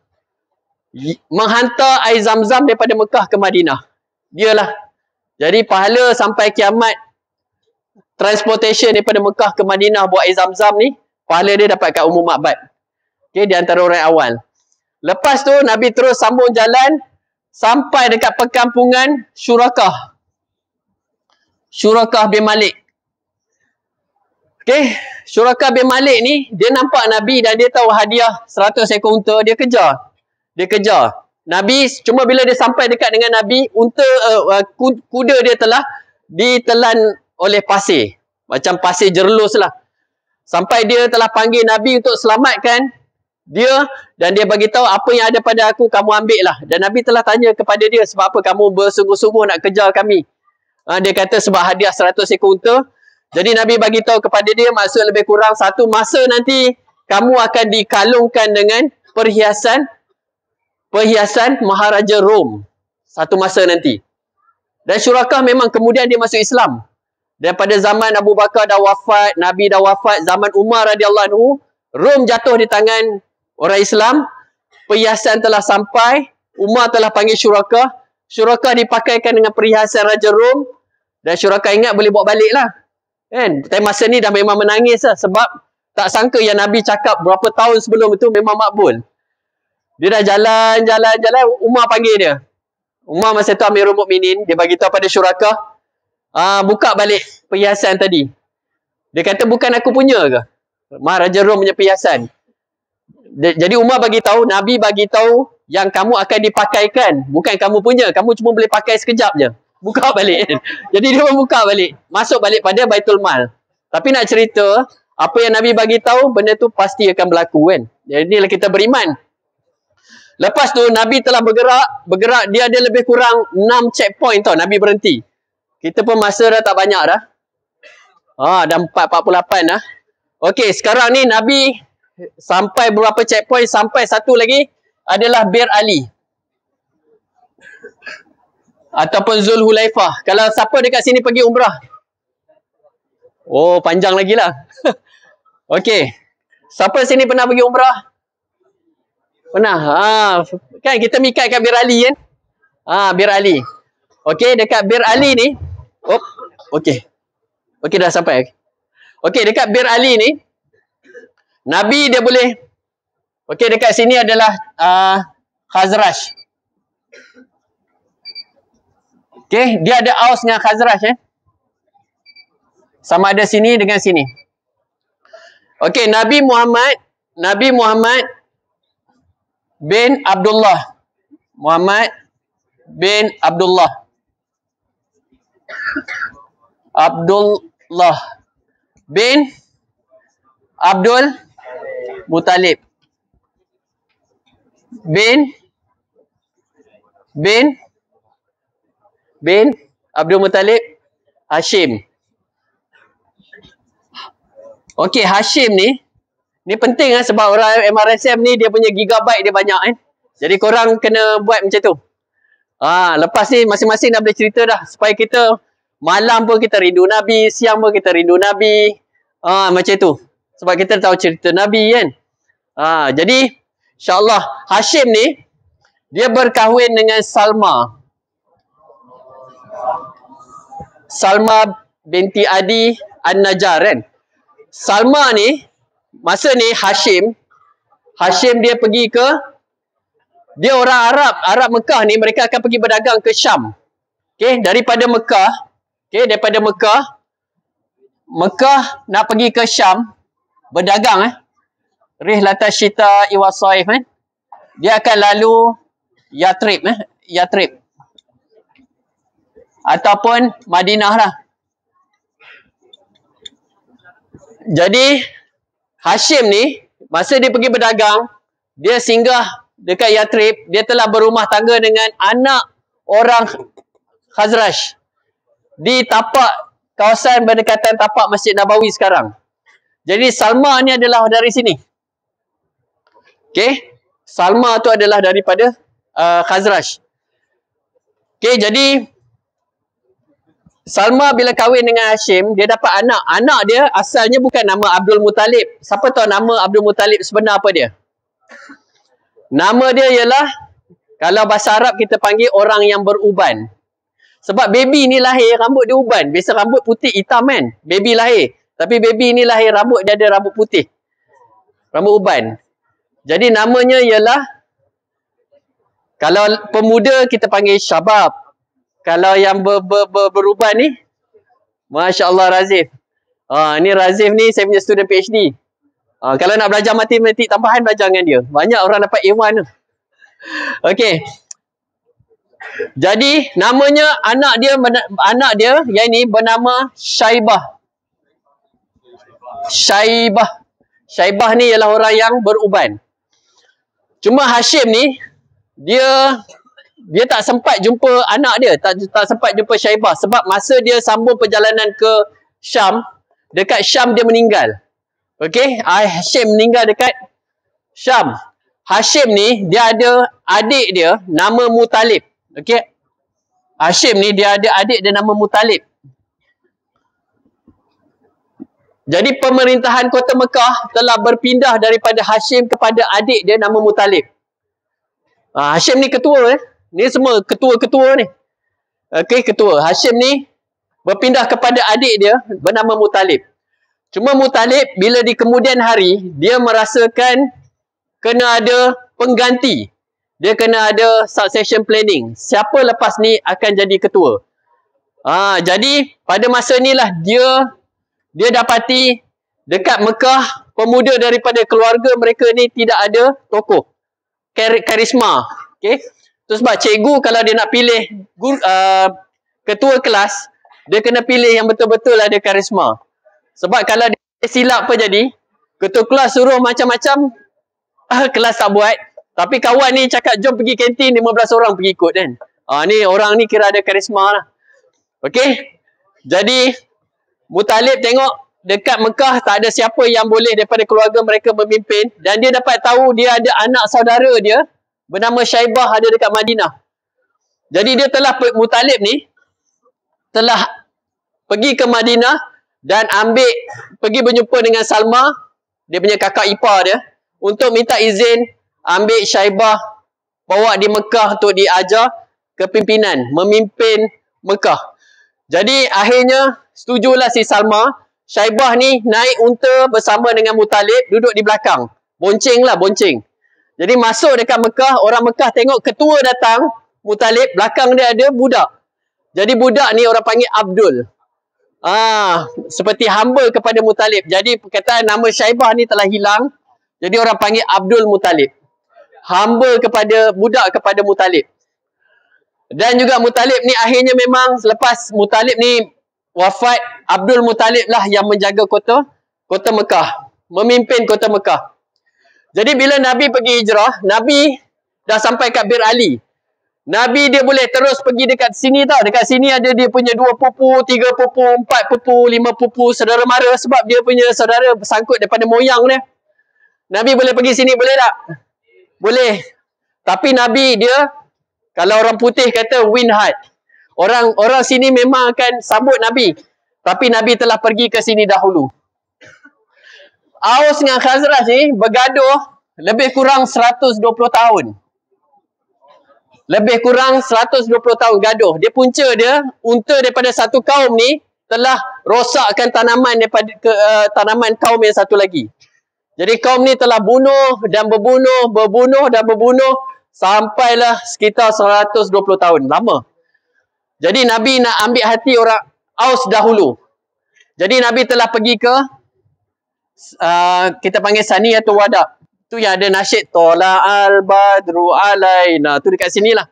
menghantar air Zam-Zam daripada Mekah ke Madinah. Dialah. Jadi pahala sampai kiamat transportation daripada Mekah ke Madinah buat air Zam-Zam ni, pahala dia dapat kat Ummu Ma'bad. Okay, di antara orang awal. Lepas tu Nabi terus sambung jalan sampai dekat perkampungan Syurakah. Syurakah bin Malik. Okay, Syurakah bin Malik ni, dia nampak Nabi dan dia tahu hadiah 100 ekor unta, dia kejar. Dia kejar. Nabi, cuma bila dia sampai dekat dengan Nabi, kuda dia telah ditelan oleh pasir. Macam pasir jerlus lah. Sampai dia telah panggil Nabi untuk selamatkan dia, dan dia bagi tahu apa yang ada pada aku, kamu ambil lah. Dan Nabi telah tanya kepada dia, sebab apa kamu bersungguh-sungguh nak kejar kami? Dia kata sebab hadiah 100 ekor unta. Jadi Nabi bagi tahu kepada dia, maksud lebih kurang satu masa nanti kamu akan dikalungkan dengan perhiasan Maharaja Rom. Satu masa nanti. Dan Syurakah memang kemudian dia masuk Islam. Daripada zaman Abu Bakar dah wafat, Nabi dah wafat, zaman Umar radhiyallahu anhu, Rom jatuh di tangan orang Islam, perhiasan telah sampai, Umar telah panggil Syurakah, Syurakah dipakaikan dengan perhiasan Raja Rom, dan Syurakah ingat boleh bawa balik lah. Kan? Tapi masa ni dah memang menangis lah, sebab tak sangka yang Nabi cakap berapa tahun sebelum itu memang makbul. Dia dah jalan, Umar panggil dia. Umar masa tu Amirul Mukminin, dia bagi tahu pada Syurakah, buka balik perhiasan tadi. Dia kata bukan aku punya ke? Maharaja Rom punya perhiasan. Jadi Umar bagi tahu, Nabi bagi tahu yang kamu akan dipakaikan, bukan kamu punya, kamu cuma boleh pakai sekejap je. Buka balik. Jadi dia membuka balik, masuk balik pada Baitul Mal. Tapi nak cerita, apa yang Nabi bagi tahu, benda tu pasti akan berlaku kan. Jadi inilah kita beriman. Lepas tu Nabi telah bergerak, dia ada lebih kurang 6 checkpoint tau Nabi berhenti. Kita pun masa dah tak banyak dah. Dah 4:48 dah. Okey, sekarang ni Nabi sampai berapa checkpoint, sampai satu lagi adalah Bir Ali. Ataupun Zulhulaifah. Kalau siapa dekat sini pergi umrah? Oh, panjang lagi lah. Okey. Siapa sini pernah pergi umrah? Pernah. Kan kita mikat kat Bir Ali kan? Bir Ali. Okey, dekat Bir Ali ni. Okey. Okey, dah sampai. Okey, dekat Bir Ali ni, Nabi dia boleh. Okey, dekat sini adalah Khazraj. Okey, dia ada Aus dengan Khazraj sama ada sini dengan sini. Okey, Nabi Muhammad bin Abdullah. Muhammad bin Abdullah bin Abdul Muttalib bin Abdul Muttalib Hashim. Okey, Hashim ni penting sebab orang MRSM ni dia punya gigabyte dia banyak Jadi korang kena buat macam tu. Lepas ni masing-masing dah boleh cerita dah, supaya kita malam pun kita rindu Nabi, siang pun kita rindu Nabi. Macam tu. Sebab kita tahu cerita Nabi kan. Jadi insya-Allah Hashim ni dia berkahwin dengan Salma binti Adi An-Najjar kan. Salma ni masa ni Hashim dia pergi ke, dia orang Arab Mekah ni, mereka akan pergi berdagang ke Syam. Okey, daripada Mekah nak pergi ke Syam berdagang Rihlata Syita Iwasaif dia akan lalu Yatrib ataupun Madinah lah. Jadi Hashim ni masa dia pergi berdagang, dia singgah dekat Yatrib, dia telah berumah tangga dengan anak orang Khazraj di tapak kawasan berdekatan tapak Masjid Nabawi sekarang. Jadi Salma ni adalah dari sini. Okey, Salma tu adalah daripada Khazraj. Okey, jadi Salma bila kahwin dengan Hashim, dia dapat anak. Anak dia asalnya bukan nama Abdul Muttalib. Siapa tahu nama Abdul Muttalib sebenar apa dia? Nama dia ialah, kalau bahasa Arab kita panggil orang yang beruban. Sebab baby ni lahir rambut dia uban. Biasa rambut putih hitam kan? Baby lahir. Tapi baby ni lahir rambut dia ada rambut putih. Rambut uban. Jadi namanya ialah, kalau pemuda kita panggil syabab. Kalau yang beruban ni, Masya Allah Razif. Ni Razif ni saya punya student PhD. Kalau nak belajar matematik tambahan, belajar dengan dia. Banyak orang dapat A1 tu. Okey. Jadi namanya anak dia yang ni bernama Syaibah. Syaibah ni ialah orang yang beruban. Cuma Hashim ni dia tak sempat jumpa anak dia, tak sempat jumpa Syaibah sebab masa dia sambung perjalanan ke Syam, dekat Syam dia meninggal. Okey, Hashim meninggal dekat Syam. Hashim ni dia ada adik dia nama Muttalib. Okey. Hashim ni dia ada adik dia nama Muttalib. Jadi pemerintahan kota Mekah telah berpindah daripada Hashim kepada adik dia nama Muttalib. Hashim ni ketua Ni semua ketua-ketua ni. Okey, ketua. Hashim ni berpindah kepada adik dia bernama Muttalib. Cuma Muttalib bila di kemudian hari dia merasakan kena ada pengganti. Dia kena ada succession planning. Siapa lepas ni akan jadi ketua. Jadi pada masa inilah dia dapati dekat Mekah pemuda daripada keluarga mereka ni tidak ada tokoh karisma. Okey. Tu sebab cikgu kalau dia nak pilih ketua kelas, dia kena pilih yang betul-betul ada karisma. Sebab kalau dia silap apa jadi, ketua kelas suruh macam-macam, kelas tak buat. Tapi kawan ni cakap jom pergi kantin, 15 orang pergi ikut kan. Ni orang ni kira ada karisma lah. Okey. Jadi Muttalib tengok dekat Mekah tak ada siapa yang boleh daripada keluarga mereka memimpin. Dan dia dapat tahu dia ada anak saudara dia bernama Syaibah ada dekat Madinah. Jadi dia Muttalib ni telah pergi ke Madinah dan pergi berjumpa dengan Salma, dia punya kakak ipar dia, untuk minta izin ambil Syaibah bawa di Mekah untuk diajar kepimpinan, memimpin Mekah. Jadi akhirnya setujulah si Salma. Syaibah ni naik unta bersama dengan Muttalib, duduk di belakang. Bonceng. Jadi masuk dekat Mekah, orang Mekah tengok ketua datang, Muttalib, belakang dia ada budak. Jadi budak ni orang panggil Abdul. Seperti hamba kepada Muttalib. Jadi perkataan nama Syaibah ni telah hilang. Jadi orang panggil Abdul Muttalib. Hamba kepada budak kepada Muttalib. Dan juga Muttalib ni akhirnya memang selepas Muttalib ni wafat, Abdul Muttalib lah yang menjaga kota Mekah. Memimpin kota Mekah. Jadi bila Nabi pergi hijrah, Nabi dah sampai kat Bir Ali. Nabi dia boleh terus pergi dekat sini tau. Dekat sini ada dia punya 2 pupu, 3 pupu, 4 pupu, 5 pupu saudara mara sebab dia punya saudara bersangkut daripada moyang dia. Nabi boleh pergi sini, boleh tak? Boleh. Tapi Nabi dia, kalau orang putih kata win heart. Orang sini memang akan sambut Nabi. Tapi Nabi telah pergi ke sini dahulu. Aus dengan Khazraj ni bergaduh lebih kurang 120 tahun. Lebih kurang 120 tahun gaduh. Dia punca dia, unta daripada satu kaum ni telah rosakkan tanaman daripada tanaman kaum yang satu lagi. Jadi kaum ni telah bunuh dan berbunuh sampailah sekitar 120 tahun. Lama. Jadi Nabi nak ambil hati orang Aus dahulu. Jadi Nabi telah pergi ke kita panggil Saniyatul Wada. Tu yang ada nasyid Tola'al Badru Alaina. Tu dekat sini lah.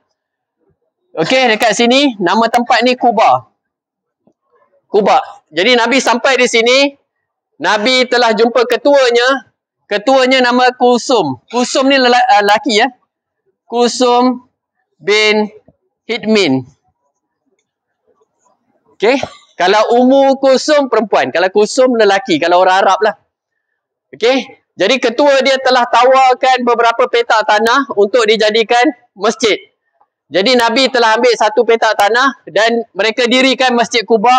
Okey, dekat sini nama tempat ni Kuba. Jadi Nabi sampai di sini, Nabi telah jumpa ketuanya. Ketuanya nama Kulsum. Kulsum ni lelaki ya. Kulsum bin Hidmin. Okey, kalau Ummu Kulsum perempuan, kalau Kulsum lelaki, kalau orang Arab lah. Okey, jadi ketua dia telah tawarkan beberapa petak tanah untuk dijadikan masjid. Jadi Nabi telah ambil satu petak tanah dan mereka dirikan Masjid Quba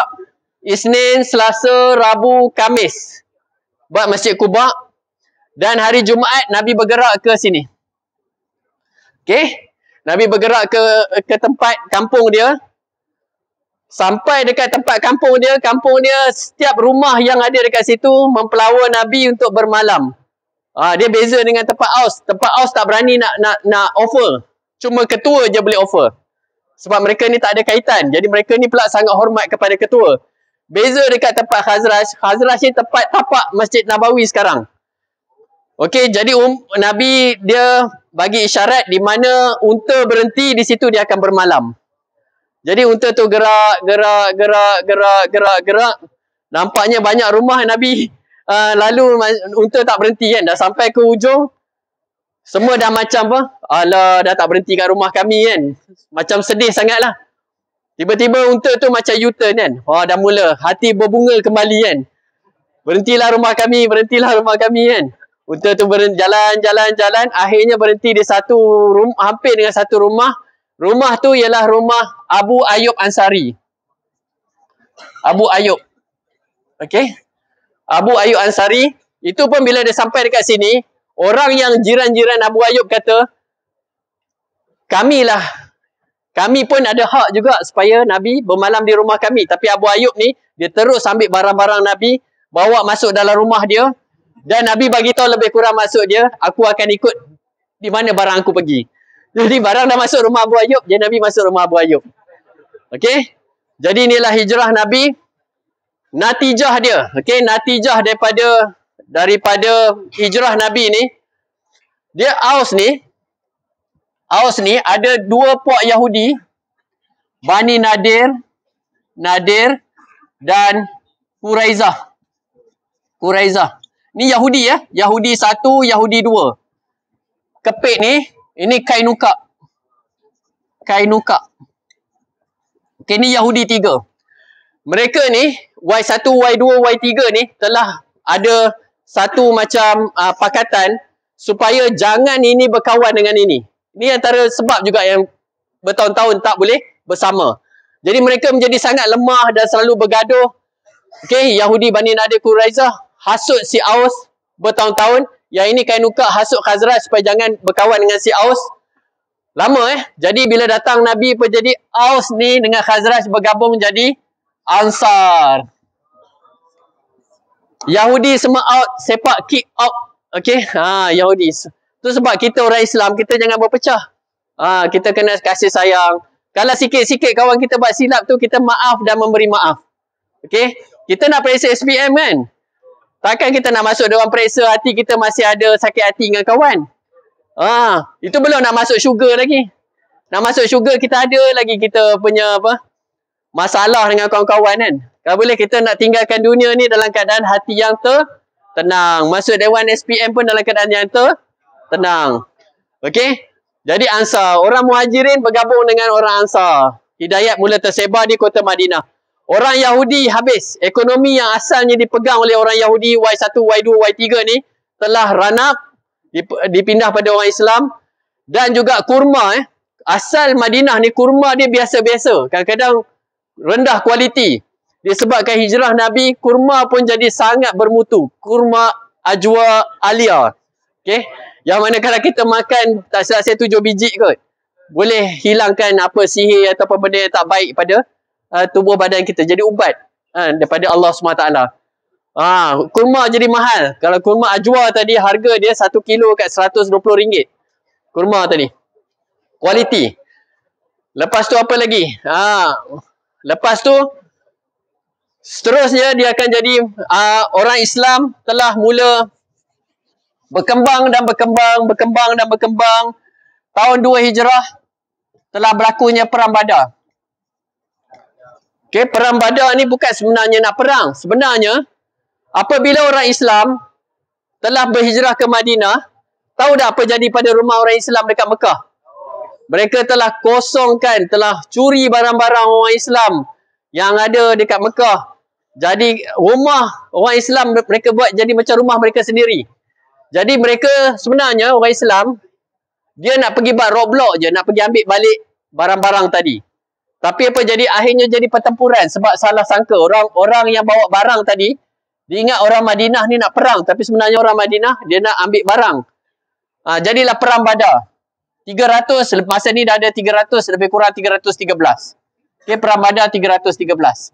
Isnin, Selasa, Rabu, Kamis. Buat Masjid Quba. Dan hari Jumaat Nabi bergerak ke sini. Okey. Nabi bergerak ke tempat kampung dia. Sampai dekat tempat kampung dia setiap rumah yang ada dekat situ mempelawa Nabi untuk bermalam. Dia beza dengan tempat Aus. Tempat Aus tak berani nak offer. Cuma ketua je boleh offer. Sebab mereka ni tak ada kaitan. Jadi mereka ni pula sangat hormat kepada ketua. Beza dekat tempat Khazraj. Khazraj ni tempat tapak Masjid Nabawi sekarang. Okey, jadi Nabi dia bagi isyarat di mana unta berhenti, di situ dia akan bermalam. Jadi unta tu gerak. Nampaknya banyak rumah Nabi lalu unta tak berhenti kan. Dah sampai ke ujung. Semua dah macam apa? Alah, dah tak berhenti kat rumah kami kan. Macam sedih sangat lah. Tiba-tiba unta tu macam U-turn kan. Dah mula. Hati berbunga kembali kan. Berhentilah rumah kami kan. Unta tu jalan. Akhirnya berhenti di satu rumah, hampir dengan satu rumah. Rumah tu ialah rumah Abu Ayyub Ansari. Abu Ayyub. Okey. Abu Ayyub Ansari. Itu pun bila dia sampai dekat sini, orang yang jiran-jiran Abu Ayyub kata, kami pun ada hak juga supaya Nabi bermalam di rumah kami. Tapi Abu Ayyub ni, dia terus ambil barang-barang Nabi, bawa masuk dalam rumah dia. Dan Nabi bagi tahu lebih kurang maksud dia, aku akan ikut di mana barang aku pergi. Jadi barang dah masuk rumah Abu Ayyub, je Nabi masuk rumah Abu Ayyub. Okey? Jadi inilah hijrah Nabi. Natijah dia. Okey, natijah daripada hijrah Nabi ni, dia Aus ni ada dua puak Yahudi, Bani Nadir dan Quraizah. Ni Yahudi ya. Yahudi 1, Yahudi 2. Kepik ni, ini Kainuka. Okey, ni Yahudi 3. Mereka ni, Y1, Y2, Y3 ni telah ada satu macam pakatan supaya jangan ini berkawan dengan ini. Ini antara sebab juga yang bertahun-tahun tak boleh bersama. Jadi mereka menjadi sangat lemah dan selalu bergaduh. Okey, Yahudi Bani Nadir Quraizah hasut si Aus bertahun-tahun. Yang ini Kainuka hasut Khazraj supaya jangan berkawan dengan si Aus. Lama Jadi bila datang Nabi pun jadi Aus ni dengan Khazraj bergabung jadi Ansar. Yahudi semua out, sepak kick out. Okey, Yahudi. Tu sebab kita orang Islam, kita jangan berpecah. Kita kena kasih sayang. Kalau sikit-sikit kawan kita buat silap tu, kita maaf dan memberi maaf. Okey, kita nak periksa SPM kan? Takkan kita nak masuk dalam periksa hati kita masih ada sakit hati dengan kawan. Itu belum nak masuk syurga lagi. Nak masuk syurga kita ada lagi kita punya masalah dengan kawan-kawan kan. Kalau boleh kita nak tinggalkan dunia ni dalam keadaan hati yang tenang. Masuk Dewan SPM pun dalam keadaan yang tenang. Okey? Jadi Ansar, orang Muhajirin bergabung dengan orang Ansar. Hidayat mula tersebar di kota Madinah. Orang Yahudi habis. Ekonomi yang asalnya dipegang oleh orang Yahudi Y1, Y2, Y3 ni telah run up, dipindah pada orang Islam. Dan juga kurma asal Madinah ni kurma dia biasa-biasa. Kadang-kadang rendah kualiti. Disebabkan hijrah Nabi, kurma pun jadi sangat bermutu. Kurma Ajwa Alia. Okey? Yang mana kalau kita makan tak silap saya 7 biji kot, boleh hilangkan apa sihir ataupun benda yang tak baik pada tubuh badan kita. Jadi ubat daripada Allah SWT. Kurma jadi mahal. Kalau kurma Ajwa tadi harga dia 1 kilo kat RM120. Kurma tadi. Kualiti. Lepas tu apa lagi? Lepas tu seterusnya dia akan jadi orang Islam telah mula berkembang. Tahun 2 Hijrah telah berlakunya Perang Badar. Okey, Perang Badar ni bukan sebenarnya nak perang. Sebenarnya apabila orang Islam telah berhijrah ke Madinah, tahu tak apa jadi pada rumah orang Islam dekat Mekah? Mereka telah kosongkan, telah curi barang-barang orang Islam yang ada dekat Mekah. Jadi rumah orang Islam mereka buat jadi macam rumah mereka sendiri. Jadi mereka sebenarnya orang Islam, dia nak pergi buat roadblock je, nak pergi ambil balik barang-barang tadi. Tapi apa jadi? Akhirnya jadi pertempuran sebab salah sangka. Orang yang bawa barang tadi, dia ingat orang Madinah ni nak perang. Tapi sebenarnya orang Madinah, dia nak ambil barang. Jadilah perang Badar. 300, masa ni dah ada 300, lebih kurang 313. Okay, perang Badar 313.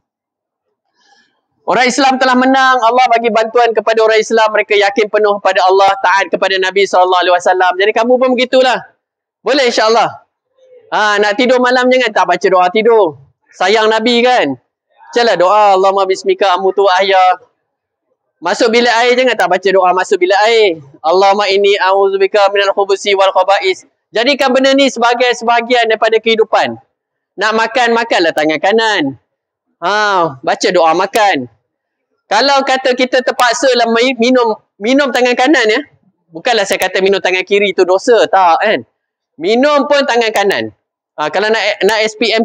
Orang Islam telah menang. Allah bagi bantuan kepada orang Islam. Mereka yakin penuh kepada Allah, taat kepada Nabi SAW. Jadi kamu pun begitulah. Boleh insyaAllah. Nak tidur malam jangan tak baca doa tidur. Sayang Nabi kan. Bacalah doa. Allahumma bismika amutu ahya. Masuk bilik air jangan tak baca doa masuk bilik air. Allahumma inni a'udzubika minal khubusi wal khaba'is. Jadikan benda ni sebagai sebahagian daripada kehidupan. Nak makan, makanlah tangan kanan. Baca doa makan. Kalau kata kita terpaksa lah minum tangan kanan ya. Bukanlah saya kata minum tangan kiri tu dosa. Tak kan. Minum pun tangan kanan. Kalau nak SPM